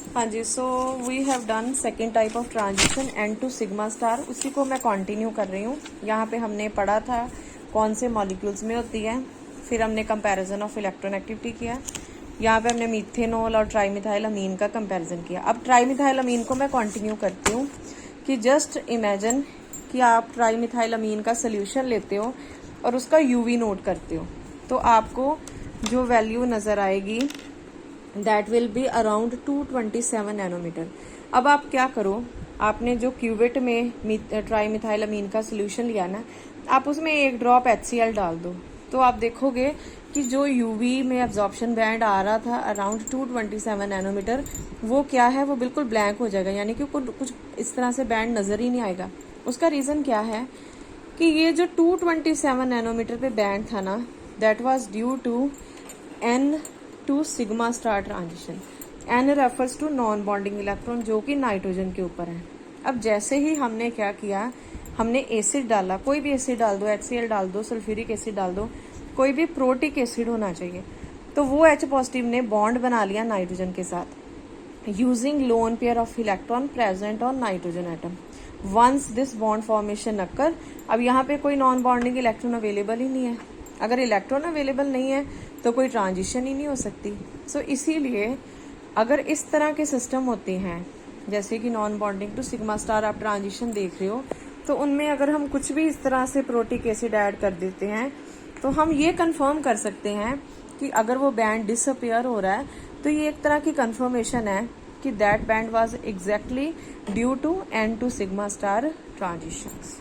हाँ जी, so we have done second type of transition N2 sigma star, उसी को मैं कंटिन्यू कर रही हूँ। यहाँ पे हमने पढ़ा था कौन से मॉलिक्यूल्स में होती है, फिर हमने कंपैरिजन ऑफ इलेक्ट्रॉन एक्टिविटी किया। यहाँ पे हमने मीथेनॉल और ट्राईमिथाइल अमीन का कंपैरिजन किया। अब ट्राईमिथाइल अमीन को मैं कंटिन्यू करती हूँ कि जस्ट इमेजिन कि आप ट्राईमिथाइल अमीन का सोल्यूशन लेते हो और उसका यूवी नोट करते हो, तो आपको जो वैल्यू नज़र आएगी that will be around 227 nanometer. अब आप क्या करो, आपने जो क्यूवेट में ट्राईमिथाइल अमीन का सोल्यूशन लिया ना, आप उसमें एक ड्रॉप HCl डाल दो, तो आप देखोगे कि जो यूवी में एब्जॉर्प्शन बैंड आ रहा था अराउंड 227 नैनोमीटर, वो क्या है, वो बिल्कुल ब्लैंक हो जाएगा, यानी कि कुछ इस तरह से बैंड नजर ही नहीं आएगा। उसका रीजन क्या है कि ये जो 227 नैनोमीटर पे बैंड था ना, that was due to N2 sigma star transition. N refers to non bonding electron, जो कि नाइट्रोजन के ऊपर है। अब जैसे ही हमने क्या किया, हमने एसिड डाला, कोई भी एसिड डाल दो, HCl डाल दो, सल्फ्यूरिक एसिड डाल दो, कोई भी प्रोटिक एसिड होना चाहिए, तो वो H पॉजिटिव ने बॉन्ड बना लिया नाइट्रोजन के साथ using lone pair of electron present on nitrogen atom. Once this bond formation occur, अब यहाँ पे कोई नॉन बॉन्डिंग इलेक्ट्रॉन अवेलेबल ही नहीं है। अगर इलेक्ट्रॉन अवेलेबल नहीं है तो कोई ट्रांजिशन ही नहीं हो सकती। सो इसीलिए अगर इस तरह के सिस्टम होते हैं, जैसे कि non bonding to sigma star आप ट्रांजिशन देख रहे हो, तो उनमें अगर हम कुछ भी इस तरह से प्रोटिक एसिड ऐड कर देते हैं, तो हम ये कंफर्म कर सकते हैं कि अगर वो बैंड डिसअपियर हो रहा है, तो ये एक तरह की कंफर्मेशन है कि that band was exactly due to N2 sigma star transitions.